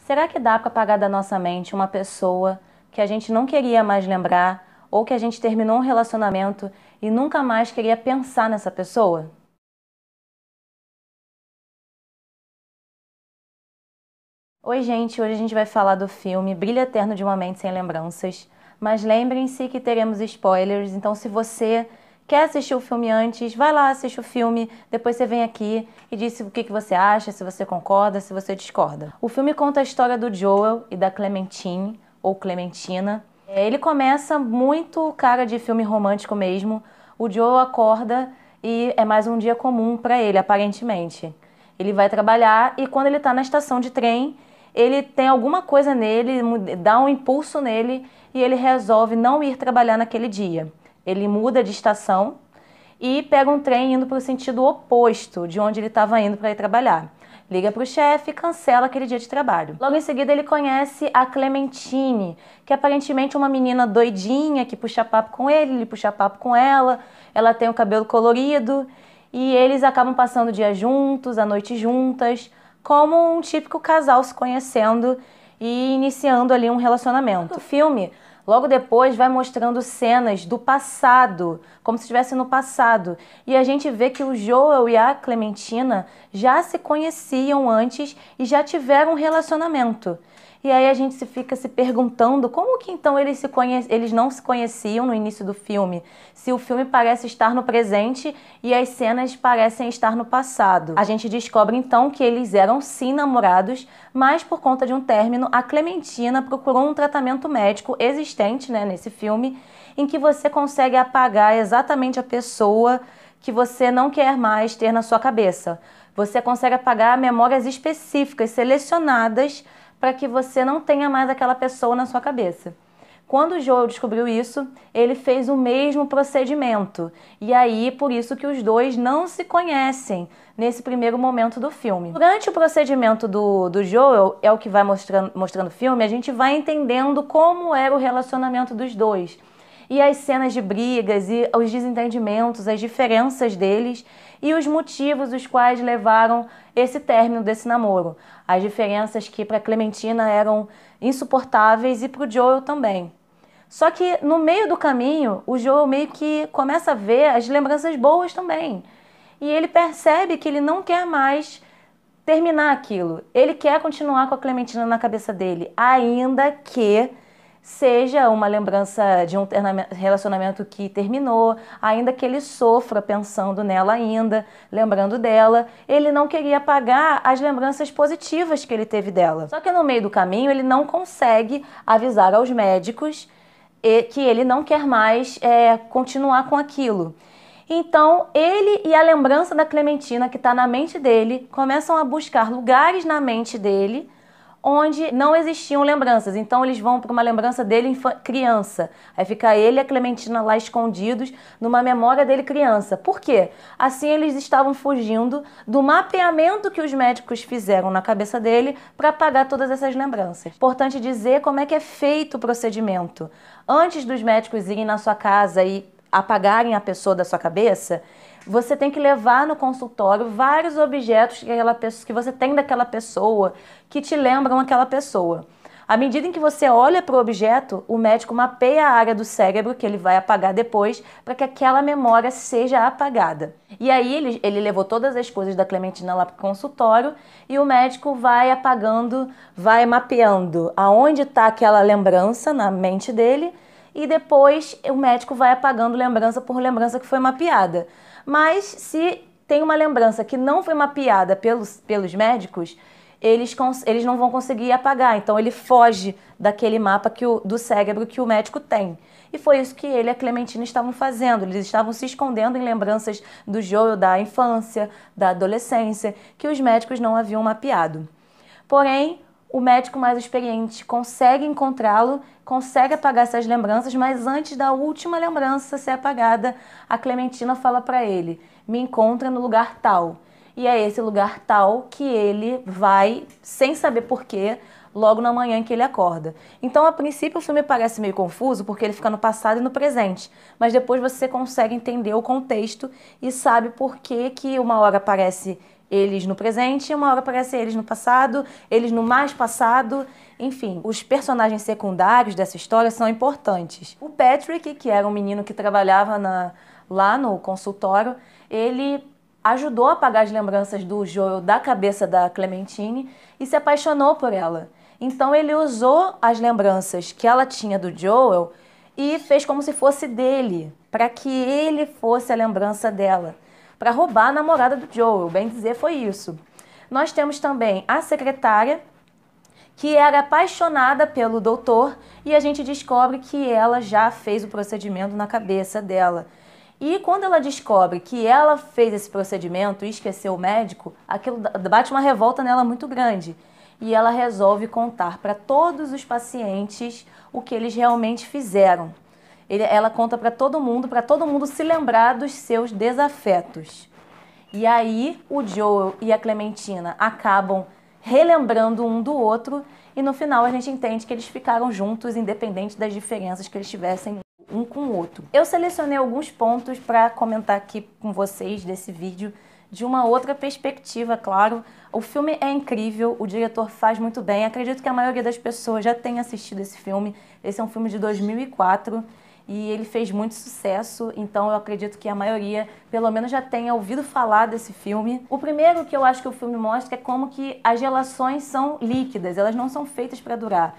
Será que dá para apagar da nossa mente uma pessoa que a gente não queria mais lembrar ou que a gente terminou um relacionamento e nunca mais queria pensar nessa pessoa? Oi, gente, hoje a gente vai falar do filme Brilho Eterno de uma Mente Sem Lembranças, mas lembrem-se que teremos spoilers, então se você quer assistir o filme antes, vai lá, assiste o filme, depois você vem aqui e diz o que você acha, se você concorda, se você discorda. O filme conta a história do Joel e da Clementine, ou Clementina. Ele começa muito cara de filme romântico mesmo. O Joel acorda e é mais um dia comum para ele, aparentemente. Ele vai trabalhar e quando ele está na estação de trem, ele tem alguma coisa nele, dá um impulso nele e ele resolve não ir trabalhar naquele dia. Ele muda de estação e pega um trem indo para o sentido oposto de onde ele estava indo para ir trabalhar. Liga para o chefe e cancela aquele dia de trabalho. Logo em seguida ele conhece a Clementine, que aparentemente é uma menina doidinha que puxa papo com ele puxa papo com ela. Ela tem o cabelo colorido e eles acabam passando o dia juntos, a noite juntas, como um típico casal se conhecendo e iniciando ali um relacionamento. O filme, logo depois, vai mostrando cenas do passado, como se estivesse no passado. E a gente vê que o Joel e a Clementina já se conheciam antes e já tiveram um relacionamento. E aí a gente fica se perguntando como que então eles não se conheciam no início do filme, se o filme parece estar no presente e as cenas parecem estar no passado. A gente descobre então que eles eram sim namorados, mas por conta de um término, a Clementina procurou um tratamento médico existente, nesse filme, em que você consegue apagar exatamente a pessoa que você não quer mais ter na sua cabeça. Você consegue apagar memórias específicas, selecionadas, para que você não tenha mais aquela pessoa na sua cabeça. Quando o Joel descobriu isso, ele fez o mesmo procedimento. E aí, por isso que os dois não se conhecem nesse primeiro momento do filme. Durante o procedimento do Joel, é o que vai mostrando o filme, a gente vai entendendo como era o relacionamento dos dois. E as cenas de brigas e os desentendimentos, as diferenças deles e os motivos os quais levaram esse término desse namoro. As diferenças que para Clementina eram insuportáveis e para o Joel também. Só que no meio do caminho, o Joel meio que começa a ver as lembranças boas também. E ele percebe que ele não quer mais terminar aquilo. Ele quer continuar com a Clementina na cabeça dele, ainda que seja uma lembrança de um relacionamento que terminou, ainda que ele sofra pensando nela ainda, lembrando dela, ele não queria apagar as lembranças positivas que ele teve dela. Só que no meio do caminho ele não consegue avisar aos médicos que ele não quer mais continuar com aquilo. Então, ele e a lembrança da Clementina que está na mente dele começam a buscar lugares na mente dele onde não existiam lembranças. Então eles vão para uma lembrança dele criança. Aí fica ele e a Clementina lá escondidos numa memória dele criança. Por quê? Assim eles estavam fugindo do mapeamento que os médicos fizeram na cabeça dele para apagar todas essas lembranças. Importante dizer como é que é feito o procedimento. Antes dos médicos irem na sua casa e apagarem a pessoa da sua cabeça, você tem que levar no consultório vários objetos que você tem daquela pessoa, que te lembram aquela pessoa. À medida em que você olha para o objeto, o médico mapeia a área do cérebro que ele vai apagar depois, para que aquela memória seja apagada. E aí ele levou todas as coisas da Clementina lá para o consultório e o médico vai apagando, vai mapeando aonde está aquela lembrança na mente dele e depois o médico vai apagando lembrança por lembrança que foi mapeada. Mas se tem uma lembrança que não foi mapeada pelos médicos, eles não vão conseguir apagar. Então ele foge daquele mapa do cérebro que o médico tem. E foi isso que ele e a Clementina estavam fazendo. Eles estavam se escondendo em lembranças do Joel da infância, da adolescência, que os médicos não haviam mapeado. Porém, o médico mais experiente consegue encontrá-lo, consegue apagar essas lembranças, mas antes da última lembrança ser apagada, a Clementina fala para ele: me encontra no lugar tal. E é esse lugar tal que ele vai, sem saber porquê, logo na manhã em que ele acorda. Então, a princípio, o filme parece meio confuso, porque ele fica no passado e no presente. Mas depois você consegue entender o contexto e sabe por que uma hora parece eles no presente e uma hora aparece eles no passado, eles no mais passado. Enfim, os personagens secundários dessa história são importantes. O Patrick, que era um menino que trabalhava lá no consultório, ele ajudou a apagar as lembranças do Joel da cabeça da Clementine e se apaixonou por ela. Então ele usou as lembranças que ela tinha do Joel e fez como se fosse dele, para que ele fosse a lembrança dela, para roubar a namorada do Joel, bem dizer, foi isso. Nós temos também a secretária, que era apaixonada pelo doutor, e a gente descobre que ela já fez o procedimento na cabeça dela. E quando ela descobre que ela fez esse procedimento e esqueceu o médico, aquilo bate uma revolta nela muito grande. E ela resolve contar para todos os pacientes o que eles realmente fizeram. Ela conta para todo mundo se lembrar dos seus desafetos. E aí o Joel e a Clementina acabam relembrando um do outro e no final a gente entende que eles ficaram juntos independente das diferenças que eles tivessem um com o outro. Eu selecionei alguns pontos para comentar aqui com vocês desse vídeo de uma outra perspectiva, claro. O filme é incrível, o diretor faz muito bem. Acredito que a maioria das pessoas já tenha assistido esse filme. Esse é um filme de 2004 e ele fez muito sucesso, então eu acredito que a maioria, pelo menos, já tenha ouvido falar desse filme. O primeiro que eu acho que o filme mostra é como que as relações são líquidas, elas não são feitas para durar.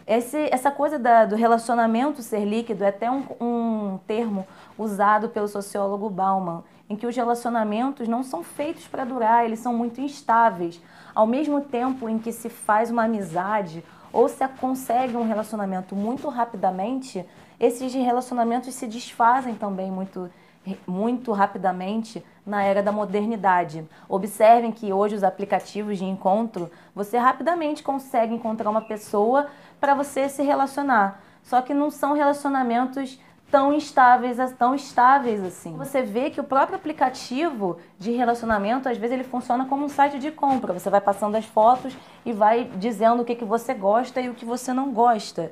Essa coisa do relacionamento ser líquido é até um termo usado pelo sociólogo Bauman, em que os relacionamentos não são feitos para durar, eles são muito instáveis. Ao mesmo tempo em que se faz uma amizade ou se consegue um relacionamento muito rapidamente, esses relacionamentos se desfazem também muito rapidamente na era da modernidade. Observem que hoje os aplicativos de encontro, você rapidamente consegue encontrar uma pessoa para você se relacionar. Só que não são relacionamentos tão estáveis assim. Você vê que o próprio aplicativo de relacionamento, às vezes ele funciona como um site de compra. Você vai passando as fotos e vai dizendo o que você gosta e o que você não gosta.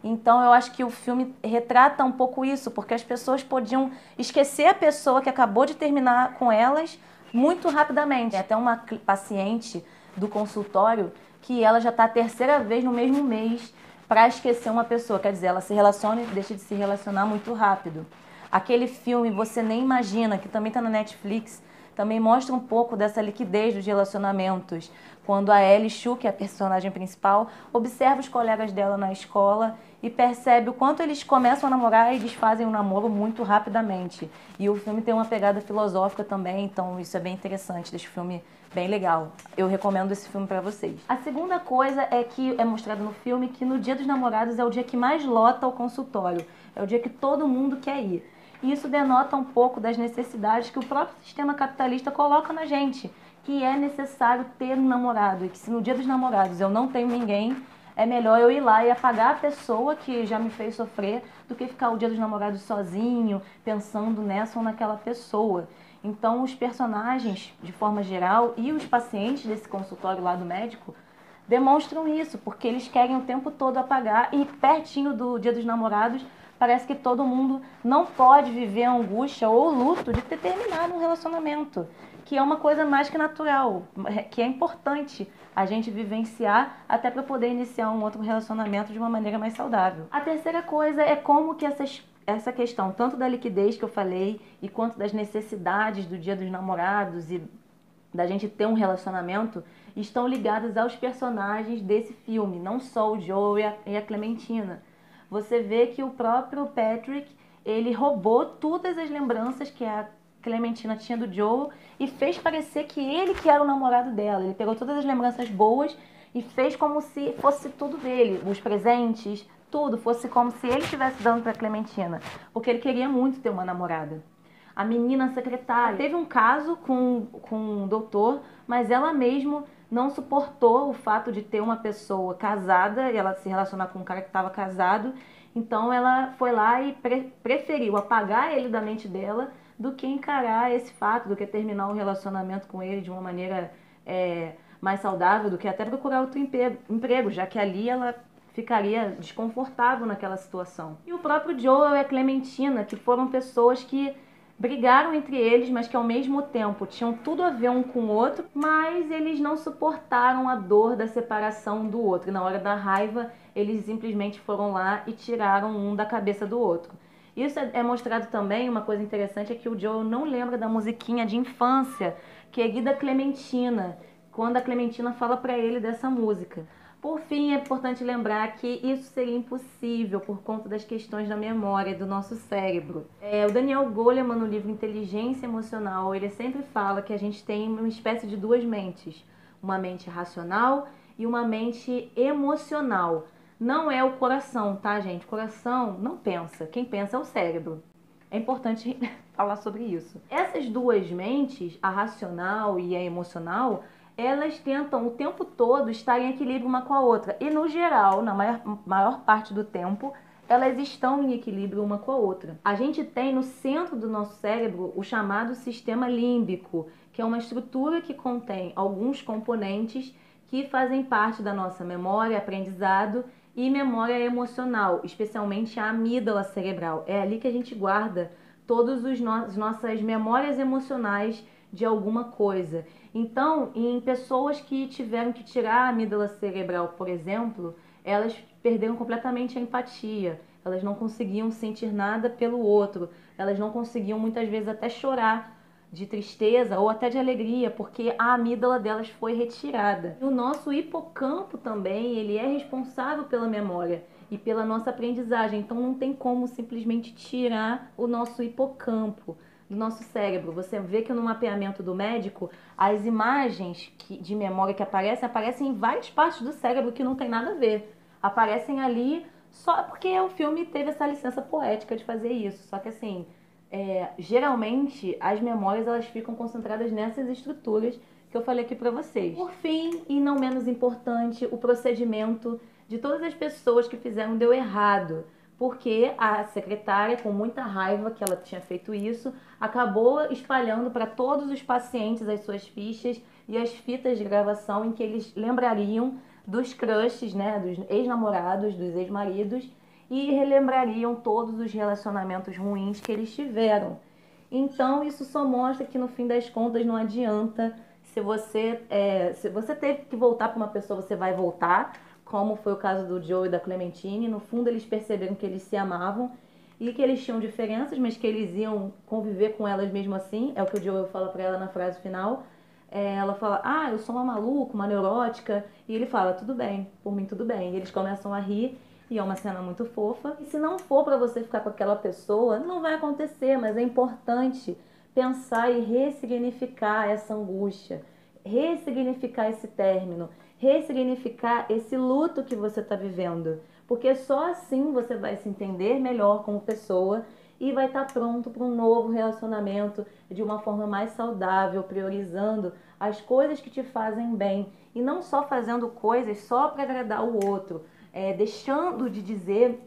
Então eu acho que o filme retrata um pouco isso, porque as pessoas podiam esquecer a pessoa que acabou de terminar com elas muito rapidamente. Tem até uma paciente do consultório que ela já está a terceira vez no mesmo mês para esquecer uma pessoa. Quer dizer, ela se relaciona e deixa de se relacionar muito rápido. Aquele filme Você Nem Imagina, que também está na Netflix, também mostra um pouco dessa liquidez dos relacionamentos. Quando a Ellie Chu, que é a personagem principal, observa os colegas dela na escola e percebe o quanto eles começam a namorar e desfazem o namoro muito rapidamente. E o filme tem uma pegada filosófica também, então isso é bem interessante, deixa o filme bem legal. Eu recomendo esse filme para vocês. A segunda coisa é que é mostrado no filme que no Dia dos Namorados é o dia que mais lota o consultório. É o dia que todo mundo quer ir. E isso denota um pouco das necessidades que o próprio sistema capitalista coloca na gente, que é necessário ter um namorado e que se no Dia dos Namorados eu não tenho ninguém, é melhor eu ir lá e apagar a pessoa que já me fez sofrer do que ficar o Dia dos Namorados sozinho, pensando nessa ou naquela pessoa. Então os personagens, de forma geral, e os pacientes desse consultório lá do médico demonstram isso, porque eles querem o tempo todo apagar e pertinho do Dia dos Namorados parece que todo mundo não pode viver a angústia ou o luto de ter terminado um relacionamento, que é uma coisa mais que natural, que é importante a gente vivenciar até para poder iniciar um outro relacionamento de uma maneira mais saudável. A terceira coisa é como que essa questão, tanto da liquidez que eu falei, e quanto das necessidades do Dia dos Namorados e da gente ter um relacionamento, estão ligadas aos personagens desse filme, não só o Joe e a Clementina. Você vê que o próprio Patrick, ele roubou todas as lembranças que a Clementina tinha do Joe e fez parecer que ele que era o namorado dela. Ele pegou todas as lembranças boas e fez como se fosse tudo dele, os presentes, tudo, fosse como se ele estivesse dando para Clementina, porque ele queria muito ter uma namorada. A menina secretária teve um caso com um doutor, mas ela mesma não suportou o fato de ter uma pessoa casada e ela se relacionar com um cara que estava casado. Então ela foi lá e preferiu apagar ele da mente dela do que encarar esse fato, do que terminar um relacionamento com ele de uma maneira mais saudável, do que até procurar outro emprego, já que ali ela ficaria desconfortável naquela situação. E o próprio Joel e a Clementina, que foram pessoas que brigaram entre eles, mas que ao mesmo tempo tinham tudo a ver um com o outro, mas eles não suportaram a dor da separação do outro. E na hora da raiva, eles simplesmente foram lá e tiraram um da cabeça do outro. Isso é mostrado também, uma coisa interessante, é que o Joel não lembra da musiquinha de infância, querida Clementina, quando a Clementina fala pra ele dessa música. Por fim, é importante lembrar que isso seria impossível por conta das questões da memória do nosso cérebro. O Daniel Goleman, no livro Inteligência Emocional, ele sempre fala que a gente tem uma espécie de duas mentes. Uma mente racional e uma mente emocional. Não é o coração, tá, gente? O coração não pensa. Quem pensa é o cérebro. É importante falar sobre isso. Essas duas mentes, a racional e a emocional, elas tentam o tempo todo estar em equilíbrio uma com a outra. E no geral, na maior parte do tempo, elas estão em equilíbrio uma com a outra. A gente tem no centro do nosso cérebro o chamado sistema límbico, que é uma estrutura que contém alguns componentes que fazem parte da nossa memória, aprendizado e memória emocional, especialmente a amígdala cerebral. É ali que a gente guarda todas as nossas memórias emocionais de alguma coisa. Então, em pessoas que tiveram que tirar a amígdala cerebral, por exemplo, elas perderam completamente a empatia. Elas não conseguiam sentir nada pelo outro. Elas não conseguiam, muitas vezes, até chorar de tristeza ou até de alegria, porque a amígdala delas foi retirada. E o nosso hipocampo também, ele é responsável pela memória e pela nossa aprendizagem. Então não tem como simplesmente tirar o nosso hipocampo do nosso cérebro. Você vê que no mapeamento do médico, as imagens de memória que aparecem em várias partes do cérebro que não tem nada a ver. Aparecem ali só porque o filme teve essa licença poética de fazer isso. Só que assim, geralmente as memórias elas ficam concentradas nessas estruturas que eu falei aqui pra vocês. Por fim, e não menos importante, o procedimento de todas as pessoas que fizeram deu errado. Porque a secretária, com muita raiva que ela tinha feito isso, acabou espalhando para todos os pacientes as suas fichas e as fitas de gravação em que eles lembrariam dos crushes, né, dos ex-namorados, dos ex-maridos, e relembrariam todos os relacionamentos ruins que eles tiveram. Então isso só mostra que no fim das contas não adianta. Se você teve que voltar para uma pessoa, você vai voltar, como foi o caso do Joe e da Clementine. No fundo eles perceberam que eles se amavam e que eles tinham diferenças, mas que eles iam conviver com elas mesmo assim. É o que o Joe fala pra ela na frase final. Ela fala, eu sou uma maluca, uma neurótica. E ele fala, tudo bem, por mim tudo bem. E eles começam a rir e é uma cena muito fofa. E se não for pra você ficar com aquela pessoa, não vai acontecer, mas é importante pensar e ressignificar essa angústia, ressignificar esse término, ressignificar esse luto que você está vivendo. Porque só assim você vai se entender melhor como pessoa e vai estar pronto para um novo relacionamento de uma forma mais saudável, priorizando as coisas que te fazem bem e não só fazendo coisas só para agradar o outro, deixando de dizer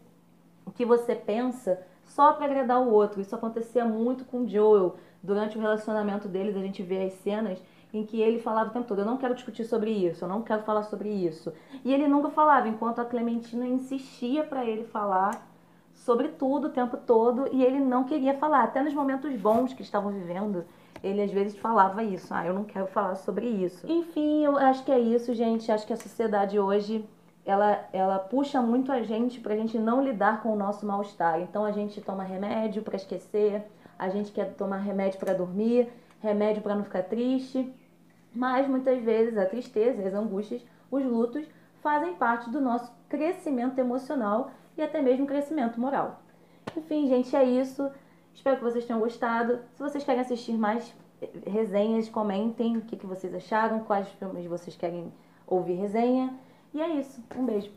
o que você pensa só para agradar o outro. Isso acontecia muito com o Joel. Durante o relacionamento deles, a gente vê as cenas em que ele falava o tempo todo, eu não quero discutir sobre isso, eu não quero falar sobre isso. E ele nunca falava, enquanto a Clementina insistia para ele falar sobre tudo o tempo todo, e ele não queria falar. Até nos momentos bons que estavam vivendo, ele às vezes falava isso, eu não quero falar sobre isso. Enfim, eu acho que é isso, gente. Acho que a sociedade hoje, ela puxa muito a gente pra gente não lidar com o nosso mal-estar. Então a gente toma remédio para esquecer, a gente quer tomar remédio para dormir, remédio para não ficar triste. Mas muitas vezes a tristeza, as angústias, os lutos fazem parte do nosso crescimento emocional e até mesmo crescimento moral. Enfim, gente, é isso. Espero que vocês tenham gostado. Se vocês querem assistir mais resenhas, comentem o que vocês acharam, quais filmes vocês querem ouvir resenha. E é isso. Um beijo.